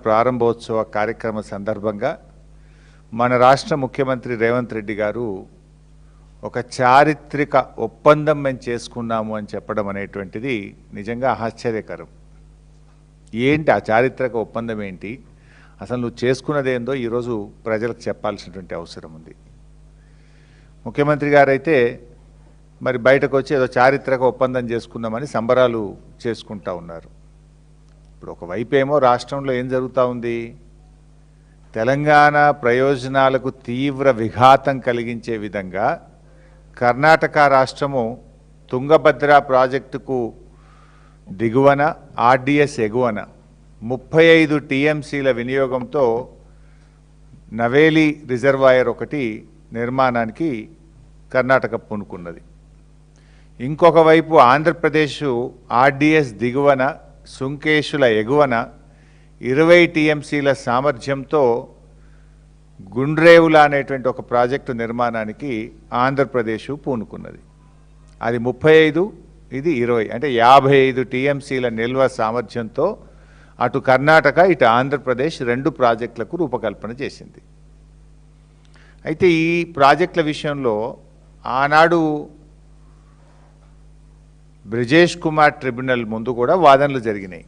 ప్రారంభోత్సవ కార్యక్రమ సందర్భంగా మన రాష్ట్ర ముఖ్యమంత్రి రేవంత్ రెడ్డి గారు ఒక చారిత్రక ఒప్పందం మేము చేసుకున్నాము అని చెప్పడం అనేటువంటిది నిజంగా ఆశ్చర్యకరం. ఏంటి ఆ చారిత్రక ఒప్పందం ఏంటి, అసలు నువ్వు చేసుకున్నదేందో ఈరోజు ప్రజలకు చెప్పాల్సినటువంటి అవసరం ఉంది. ముఖ్యమంత్రి గారైతే మరి బయటకు వచ్చి ఏదో చారిత్రక ఒప్పందం చేసుకున్నామని సంబరాలు చేసుకుంటా ఉన్నారు. ఇప్పుడు ఒకవైపు ఏమో రాష్ట్రంలో ఏం జరుగుతూ ఉంది, తెలంగాణ ప్రయోజనాలకు తీవ్ర విఘాతం కలిగించే విధంగా కర్ణాటక రాష్ట్రము తుంగభద్ర ప్రాజెక్టుకు దిగువన ఆర్డిఎస్ ఎగువన 35 టీఎంసీల వినియోగంతో నవేలి రిజర్వాయర్ ఒకటి నిర్మాణానికి కర్ణాటక పూనుకున్నది. ఇంకొక వైపు ఆంధ్రప్రదేశ్ ఆర్డిఎస్ దిగువన సుంకేశుల ఎగువన 20 టీఎంసీల సామర్థ్యంతో గుండ్రేవుల అనేటువంటి ఒక ప్రాజెక్టు నిర్మాణానికి ఆంధ్రప్రదేశ్ పూనుకున్నది. అది 35, ఇది 20, అంటే 55 టీఎంసీల నిల్వ సామర్థ్యంతో అటు కర్ణాటక ఇటు ఆంధ్రప్రదేశ్ 2 ప్రాజెక్టులకు రూపకల్పన చేసింది. అయితే ఈ ప్రాజెక్టుల విషయంలో ఆనాడు బ్రిజేష్ కుమార్ ట్రిబ్యునల్ ముందు కూడా వాదనలు జరిగినాయి.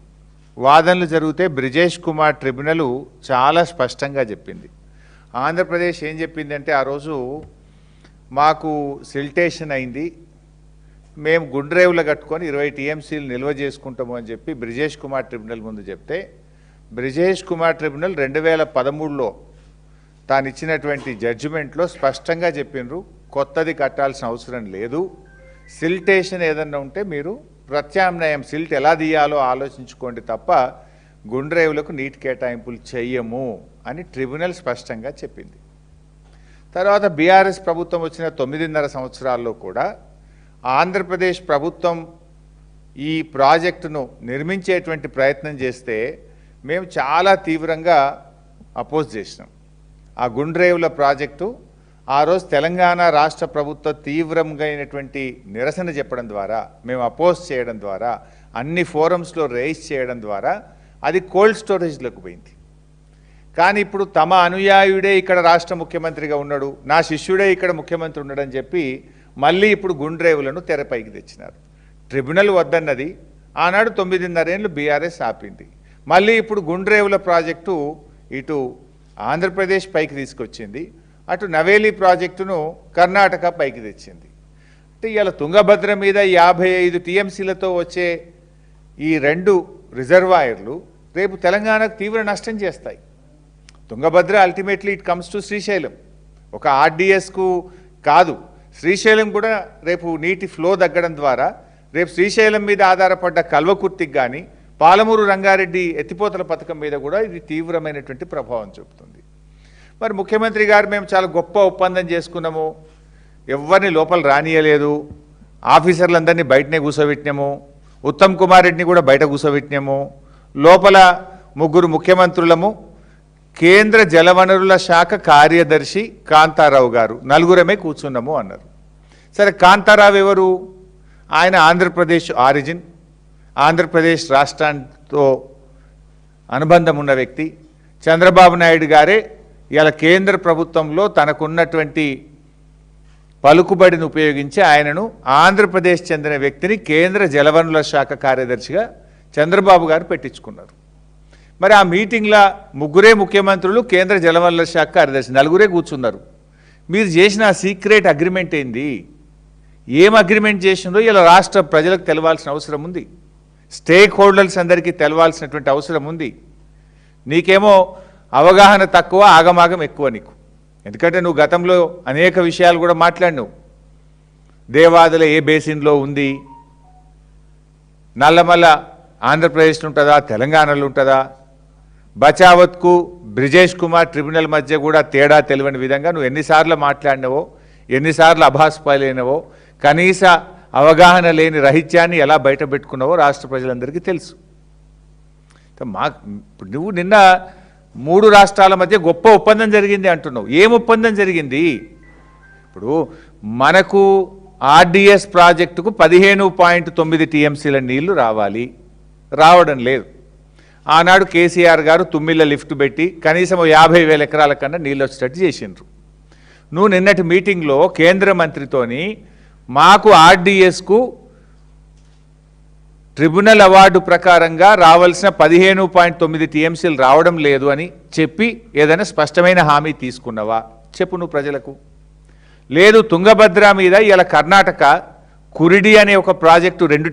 వాదనలు జరిగితే బ్రిజేష్ కుమార్ ట్రిబ్యునల్ చాలా స్పష్టంగా చెప్పింది. ఆంధ్రప్రదేశ్ ఏం చెప్పిందంటే, ఆ రోజు మాకు సిల్టేషన్ అయింది, మేము గుండ్రేవులు కట్టుకొని 20 టీఎంసీలు నిల్వ చేసుకుంటాము అని చెప్పి బ్రిజేష్ కుమార్ ట్రిబ్యునల్ ముందు చెప్తే, బ్రిజేష్ కుమార్ ట్రిబ్యునల్ 2013లో తాను ఇచ్చినటువంటి జడ్జిమెంట్లో స్పష్టంగా చెప్పినారు, కొత్తది కట్టాల్సిన అవసరం లేదు, సిల్టేషన్ ఏదన్నా ఉంటే మీరు ప్రత్యామ్నాయం సిల్ట్ ఎలా తీయాలో ఆలోచించుకోండి తప్ప గుండ్రేవులకు నీటి కేటాయింపులు చెయ్యము అని ట్రిబ్యునల్ స్పష్టంగా చెప్పింది. తర్వాత బీఆర్ఎస్ ప్రభుత్వం వచ్చిన 9.5 సంవత్సరాల్లో కూడా ఆంధ్రప్రదేశ్ ప్రభుత్వం ఈ ప్రాజెక్టును నిర్మించేటువంటి ప్రయత్నం చేస్తే మేము చాలా తీవ్రంగా అపోజ్ చేసినాం. ఆ గుండ్రేవుల ప్రాజెక్టు ఆ రోజు తెలంగాణ రాష్ట్ర ప్రభుత్వ తీవ్రంగా అయినటువంటి నిరసన చెప్పడం ద్వారా, మేము అపోజ్ చేయడం ద్వారా, అన్ని ఫోరమ్స్లో రైజ్ చేయడం ద్వారా అది కోల్డ్ స్టోరేజ్లోకి పోయింది. కానీ ఇప్పుడు తమ అనుయాయుడే ఇక్కడ రాష్ట్ర ముఖ్యమంత్రిగా ఉన్నాడు, నా శిష్యుడే ఇక్కడ ముఖ్యమంత్రి ఉన్నాడని చెప్పి మళ్ళీ ఇప్పుడు గుండ్రేవులను తెరపైకి తెచ్చినారు. ట్రిబ్యునల్ వద్దన్నది ఆనాడు 9.5 ఏళ్ళు బీఆర్ఎస్ ఆపింది. మళ్ళీ ఇప్పుడు గుండ్రేవుల ప్రాజెక్టు ఇటు ఆంధ్రప్రదేశ్ పైకి తీసుకొచ్చింది, అటు నవేలి ప్రాజెక్టును కర్ణాటక పైకి తెచ్చింది. అంటే ఇవాళ తుంగభద్ర మీద 55 టీఎంసీలతో వచ్చే ఈ 2 రిజర్వాయర్లు రేపు తెలంగాణకు తీవ్ర నష్టం చేస్తాయి. Tungabhadra ultimately it comes to Srisailam, ఒక ఆర్డిఎస్కు కాదు, శ్రీశైలం కూడా రేపు నీటి ఫ్లో తగ్గడం ద్వారా రేపు శ్రీశైలం మీద ఆధారపడ్డ కల్వకుర్తికి కానీ పాలమూరు రంగారెడ్డి ఎత్తిపోతల పథకం మీద కూడా ఇది తీవ్రమైనటువంటి ప్రభావం చూపుతుంది. మరి ముఖ్యమంత్రి గారు మేము చాలా గొప్ప ఒప్పందం చేసుకున్నాము, ఎవరిని లోపల రానియలేదు, ఆఫీసర్లందరినీ బయటనే కూర్చోబెట్టినాము, ఉత్తమ్ కుమార్ రెడ్డిని కూడా బయట కూర్చోబెట్టినాము, లోపల 3 ముఖ్యమంత్రులము, కేంద్ర జలవనరుల శాఖ కార్యదర్శి కాంతారావు గారు, 4గురమే కూర్చున్నాము అన్నారు. సరే, కాంతారావు ఎవరు? ఆయన ఆంధ్రప్రదేశ్ ఆరిజిన్, ఆంధ్రప్రదేశ్ రాష్ట్రంతో అనుబంధం ఉన్న వ్యక్తి. చంద్రబాబు నాయుడు గారే ఇలా కేంద్ర ప్రభుత్వంలో తనకున్నటువంటి పలుకుబడిని ఉపయోగించి ఆయనను ఆంధ్రప్రదేశ్ చెందిన వ్యక్తిని కేంద్ర జలవనరుల శాఖ కార్యదర్శిగా చంద్రబాబు గారు పెట్టించుకున్నారు. మరి ఆ మీటింగ్లో 3 ముఖ్యమంత్రులు, కేంద్ర జలవనరుల శాఖ కార్యదర్శి 4 కూర్చున్నారు. మీరు చేసిన సీక్రెట్ అగ్రిమెంట్ ఏంది? ఏం అగ్రిమెంట్ చేసిందో ఇలా రాష్ట్ర ప్రజలకు తెలవాల్సిన అవసరం ఉంది, స్టేక్ హోల్డర్స్ అందరికీ తెలవాల్సినటువంటి అవసరం ఉంది. నీకేమో అవగాహన తక్కువ, ఆగమాగం ఎక్కువ నీకు. ఎందుకంటే నువ్వు గతంలో అనేక విషయాలు కూడా మాట్లాడినావు. దేవాదుల ఏ బేసిన్లో ఉంది, నల్లమల్ల ఆంధ్రప్రదేశ్లో ఉంటుందా తెలంగాణలో ఉంటుందా, బచావత్కు బ్రిజేష్ కుమార్ ట్రిబ్యునల్ మధ్య కూడా తేడా తెలియని విధంగా నువ్వు ఎన్నిసార్లు మాట్లాడినవో, ఎన్నిసార్లు అభాస్పాలైనవో, కనీస అవగాహన లేని రహిత్యాన్ని ఎలా బయట పెట్టుకున్నావో రాష్ట్ర ప్రజలందరికీ తెలుసు. నువ్వు నిన్న 3 రాష్ట్రాల మధ్య గొప్ప ఒప్పందం జరిగింది అంటున్నావు. ఏం ఒప్పందం జరిగింది? ఇప్పుడు మనకు ఆర్డిఎస్ ప్రాజెక్టుకు 15.9 టీఎంసీల నీళ్లు రావాలి, రావడం లేదు. ఆనాడు కేసీఆర్ గారు తుమ్మిళ్ళ లిఫ్ట్ పెట్టి కనీసం 50,000 ఎకరాల కన్నా నీళ్ళు వచ్చేటట్టు చేసిండ్రు. నువ్వు నిన్నటి మీటింగ్లో కేంద్ర మంత్రితోని మాకు ఆర్డీఎస్కు ట్రిబ్యునల్ అవార్డు ప్రకారంగా రావాల్సిన 15.9 టీఎంసీలు రావడం లేదు అని చెప్పి ఏదైనా స్పష్టమైన హామీ తీసుకున్నావా చెప్పు నువ్వు ప్రజలకు. లేదు తుంగభద్ర మీద ఇలా కర్ణాటక కురిడి అనే ఒక ప్రాజెక్టు 2